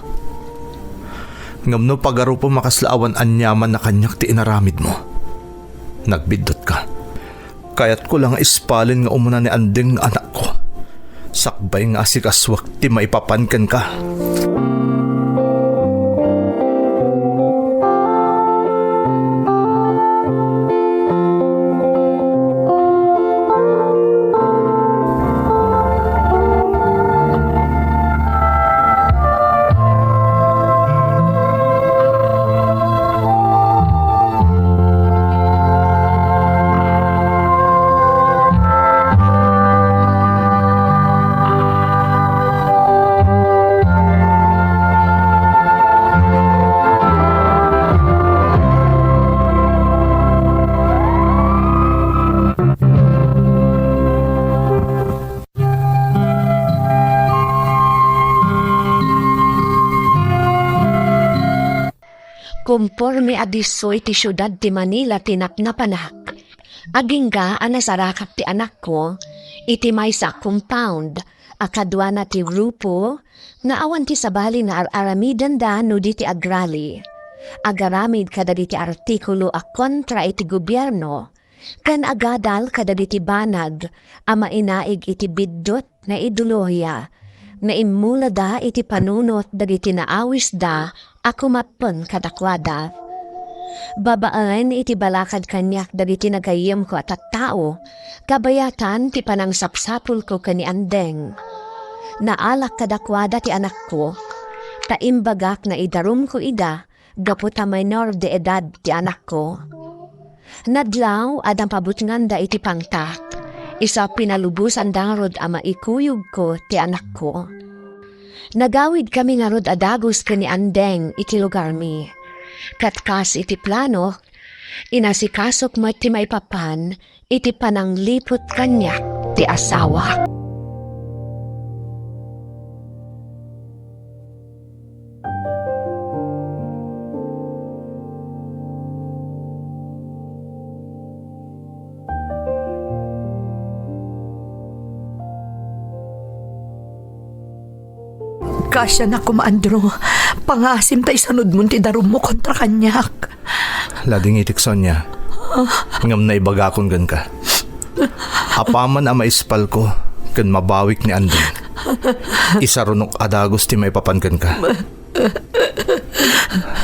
Ngamno pagarupo makaslaawan anyaman na kanyak ti inaramid mo. Nagbidot ka. Kaya't ko lang ispalin nga umuna ni Andeng nga anak ko. Sakbay nga asikaswak ti maipapankan ka. Kumporme adisoy ti syudad ti Manila tinaknapanak. Agingga anasarakap ti anak ko, iti maysa compound, akadwa na ti grupo, nga awan ti sabali na aramidan da no di ti agrali. Agaramid kada di ti artikulo a kontra iti gobyerno, kan agadal kada di ti banag, ama inaig iti biddot na ideolohiya, na imula da iti panunot dagiti naawis da ako mapon kadakwada. Babaan iti balakad kanyak dagiti nagayem ko at tao, kabayatan ti panang sapsapul ko kani Andeng. Naalak kadakwada ti anak ko, taimbagak na idarum ko ida, gaputa minor de edad ti anak ko. Nadlaw adang pabutnganda iti pangtak, isa pinalubusan dangrod ama ikuyog ko ti anak ko. Nagawid kami nga rod adagos kani Andeng iti lugar mi. Katkas iti plano, inasikasok mo iti maipapan, iti pananglipot kanyak ti asawa. kasya na kumaandro. Pangasim tayo sanod mo ti darum mo kontra kanyak. Lading itik Sonya. Ngam na ibagakon gan ka. Apaman ang maispal ko kan mabawik ni Andeng. Isarunok adagos ti may papankan ka.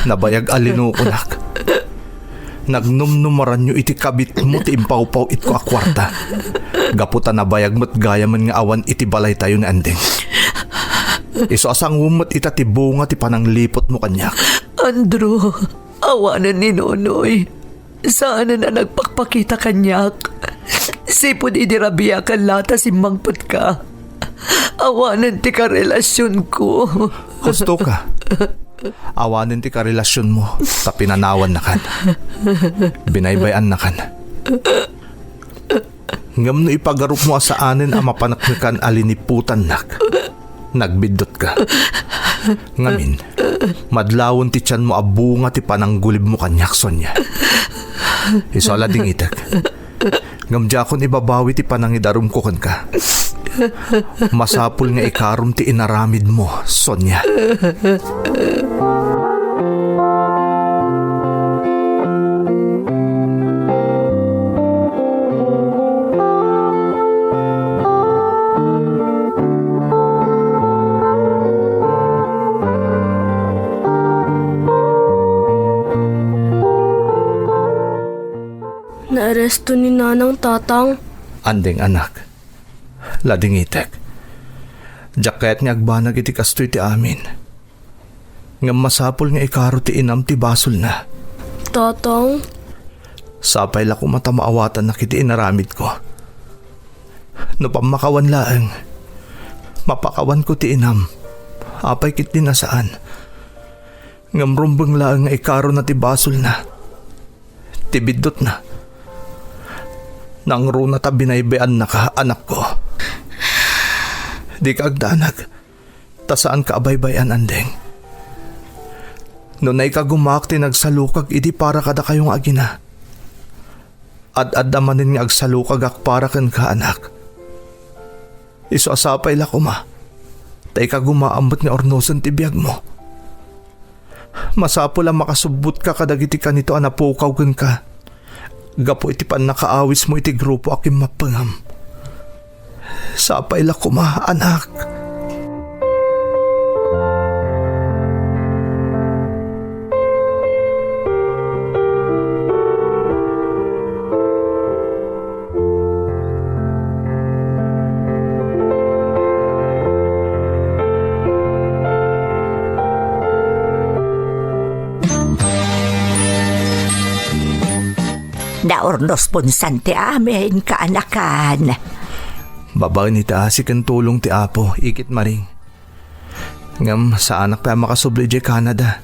Nabayag alino ko nak. Nagnumnumaran nyo iti kabit mo ti impaw-paw it ko akwarta. Gaputa nabayag mo't gayaman nga awan iti balay tayo ni Andeng. Iso asang umot ita ti bunga ti pananglipot mo kanyak. Andrew, awanan ni Nonoy. Saan na nagpakpakita kanyak? Sipod idirabiyakan lata si mangpot ka. Awanan ti karelasyon ko. Gusto ka? Awanin ti karelasyon mo ta pinanawan na kan. Binaybayan na kan. Ngam no ipagarup mo asaanin ang mapanaknikan aliniputan nak. Nagbidot ka. Ngamin, madlawon ti tiyan mo abunga ti pananggulib mo kanyak Sonya. Isola ding itak. Ngamdya kon ibabawi ti panangidarum ko kan ka. Masapul nga ikarum ti inaramid mo, Sonya. naaresto ni Nanang Tatang. Andeng anak. Lading itek. Jaket nga agbanag iti kastoy ti amin. Nga masapol nga ikaro ti inam ti basol na. Tatang? Sapay la ko mata maawatan na kiti inaramid ko. No pamakawan laeng. Mapakawan ko ti inam. Apay kit dinasaan. Ngamrumbang laeng nga ikaro na ti basol na. Tibidot na. Nangro na ta binaybayan na ka, anak ko. Di ka agdanag. Ta saan ka abaybayan, Andeng? Noon ay kagumakti nagsalukag, idi para kada kayong agina. Ad damanin nga agsalukag ak para kan ka, anak. Iso asapay la kuma. Tay ka gumaambot nga ornosan ti biyag mo. Masapo lang makasubot ka kadagiti ka nito anapukaw kan ka. Gapo iti pan nakaawis mo iti grupo aking mapangam. Sapay la kuma, anak. Naornos punsan ti amin, kaanakan. Babae ni taasi kan tulong ti apo, ikit maring. Ngam sa anak pa makasubli di Canada.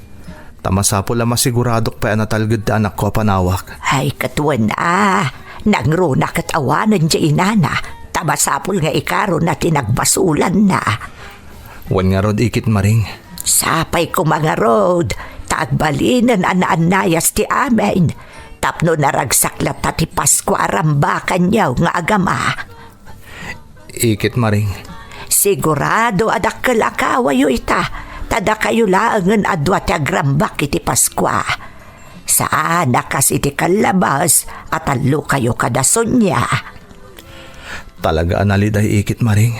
Tamasapo lang masiguradok pa natalgad ti anak ko panawak. Ay katuan na, nangruna kat awanan di inana. Tamasapol nga ikaro na tinagbasulan na. Wan nga rod ikit maring. Sapay ko mga rod, taagbalinan anayas ti amin. Tapno naragsaklat ta ti Pasko arambakan yaw nga agama. Ikit maring. Sigurado adak kalakawayo ita, tada kayo laangan adwa ti agrambak iti Pasko. Saan nakas iti kalabas at alo kayo kadason niya. Talaga analiday ikit maring.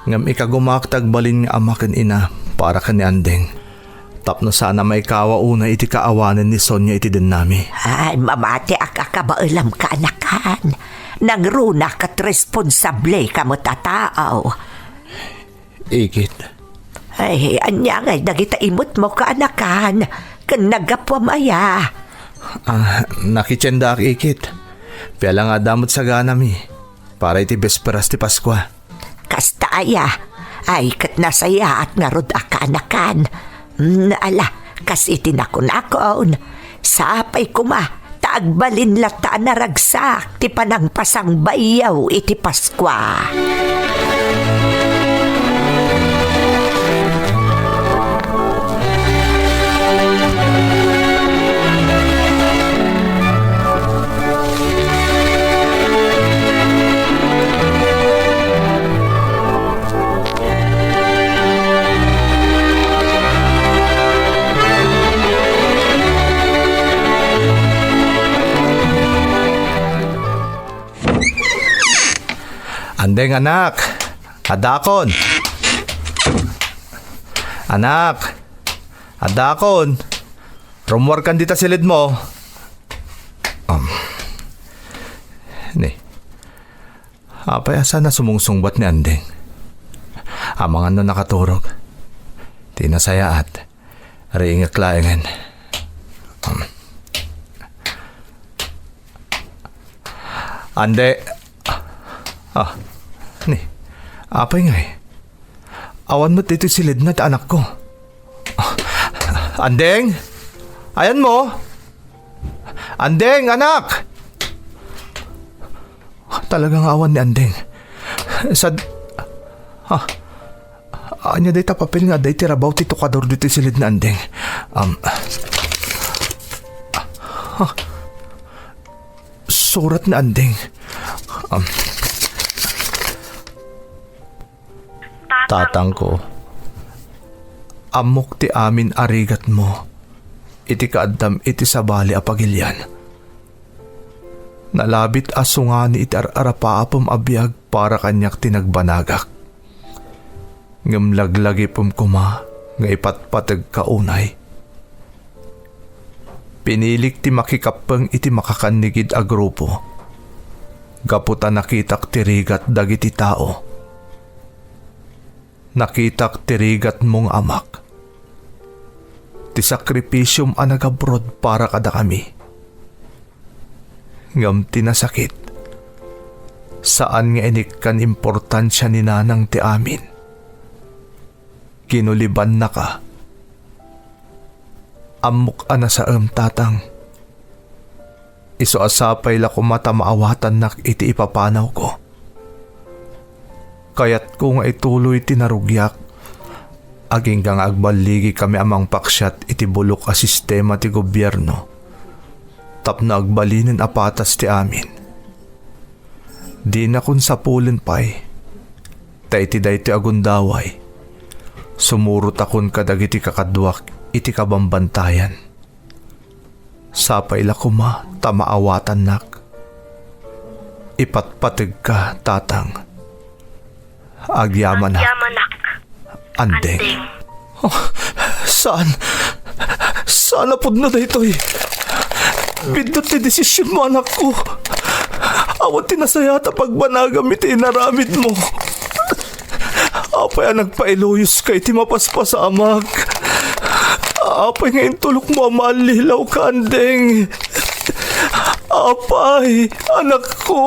Ngam ikagumaktag balin nga ama ken ina para kan ni Andeng. Tapno sana may kawa una iti kaawanan ni Sonia iti din nami. Ay, mamati akakabailam ka anakan. Nangruna kat responsable ka mo tataaw. Ikit. Ay, anya ngay nagita imot mo ka anakan. Kan nagapwamaya. Nakitsenda ak ikit. Piyala nga damot sa ganami. Para iti besperas ti Pasko. Kasta aya. Ay, kat nasaya at ngarod akanakan. Ala, kas itinakon-akon. Sapay kuma, taagbalin lata na ragsak, ti panang pasang bayaw iti Paskwa. Andeng anak, adakon. Anak, adakon. Rumor kan dita silid mo. Ni. Apay asa na sumungsungbat ni Andeng. Amang ano nakaturog. Tinasayaat. Ringak laengan. Ande. Ni. Apay nga eh. Awan mo dito silid na anak ko. Andeng! Ayan mo! Andeng, anak! Talagang awan ni Andeng. Anya day tapapil nga day tirabaw ti tukador dito silid na Andeng. Surat na Andeng. Tatang ko, amok ti amin arigat mo, iti kaadam iti sabali apagilyan. Nalabit asungani iti ararapaapom abiyag para kanyak tinagbanagak. Ngamlaglagi pum kuma, nga ipatpatag kaunay. Pinilik ti makikapeng iti makakanigid a grupo. Gaputa nakitak tirigat dagiti tao. Nakitak tirigat mong amak. Ti sakripisyum a nagabrod para kada kami. Ngam tinasakit. Saan nga inik kan importansya ni nanang ti amin. Kinuliban na ka. Amok ana sa tatang. Iso asapay la ko mata maawatan nak iti ipapanaw ko. Kayat ko nga ituloy tinarugyak. Aging kang agbaligi kami amang paksyat iti bulok a sistema ti gobyerno. Tapno agbalinin apatas ti amin. Di na kun sapulin pa'y. Taiti day ti agundaway. Sumurot akon kadagiti kakadwak iti kabambantayan. Sapay la kuma tamaawatan nak. Ipatpatig ka, tatang. Agyaman nak. Andeng. Oh, saan? Saan napod na daytoy? Bindot ti desisyon mo, anak ko. Awat tinasayata pagbanagam iti inaramid mo. Apay ang nagpailuyos kay ti mapaspas sa amag. Apay ngayon tulok mo malilaw ka, Andeng. Apay, anak ko.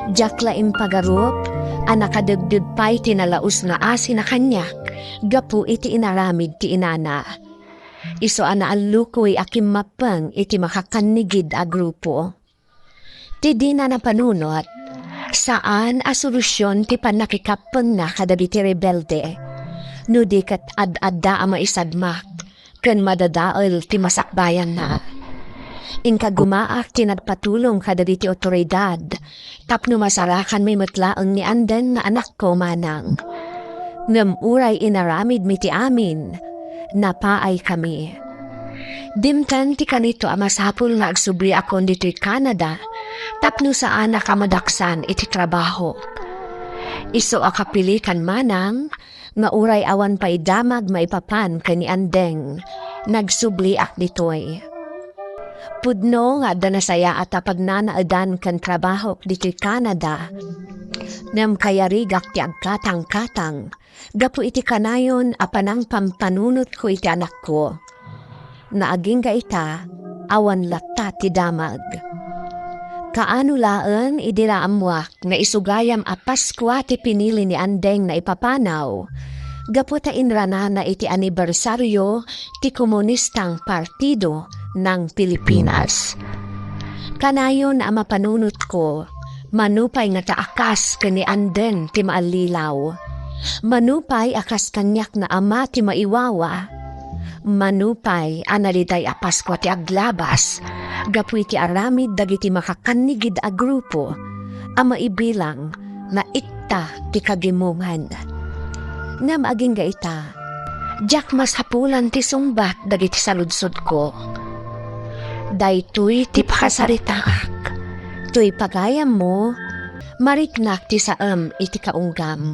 Jaklaim pagarup, anakadagdag pa'y tinalaos nga asin na kanyak, gapu iti inaramid ti inana. Iso ana alukoy akim mapang iti makakanigid a grupo. Ti di na napanunot, saan a solusyon ti panakikapang na kadabi ti rebelde. No di kat ad-adda a maisadmak, ken madadaol ti masakbayan na. Inka gumaak tinagpatulong kadari ti otoridad, tapno masarakan may mutlaang ni Anden na anak ko manang. Ngam uray inaramid mi ti amin, napaay kami. Dimtan ti kanito amasapul nga agsubri akon dito'y Canada, tapno saan nakamadaksan iti trabaho. Iso akapilikan manang, nga uray awan pa'y damag maipapan kani Andeng, nagsubli ak dito'y. Pudno nga danasaya at pagnanaadan kan trabaho dito'y Canada. Nam kayarigak ti agkatang-katang, gapu iti kanayon apanang pampanunot ko iti anak ko. Naaging ka ita, awan lata ti damag. Kaano laan idiraamwak na isugayam a Paskwa ti pinili ni Andeng na ipapanaw, gapu ta inrana na iti anibersaryo ti Komunistang Partido ng Pilipinas. Kanayon ang mapanunot ko, manupay nga taakas kani Anden ti maalilaw. Manupay akas kanyak na ama ti maiwawa. Manupay analiday a Paskwa ti aglabas. Gapuy ti aramid dagiti makakanigid a grupo. Ang maibilang na itta ti kagimungan. Ngam aging gaita, Jack mas hapulan ti sungbat dagiti saludsod ko. Daytoy ti pakasaritaak. Tuy pagayam mo, mariknak ti saam iti kaunggam.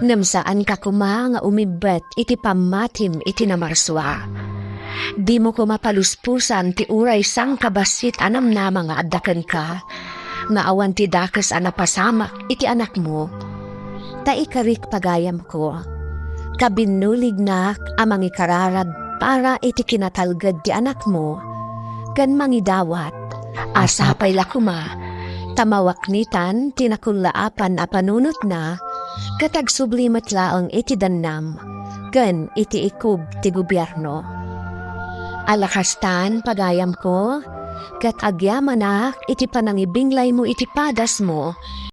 Namsaan ka kuma nga umibet iti pamatim iti namarswa. Di mo ko mapaluspusan ti uray sang kabasit anam na mga adakan ka. Nga awan ti dakas anapasamak iti anak mo. Taikarik pagayam ko. Kabinulig nak amang ikararag para iti kinatalgad ti anak mo. Kan mangidawat, asapay la kuma, tamawaknitan tinakulaapan a panunot na, katag sublimat laang iti dannam, ken iti ikub ti gobyerno. Alakastan pagayam ko, kat agyaman iti panangibinglay mo iti padas mo,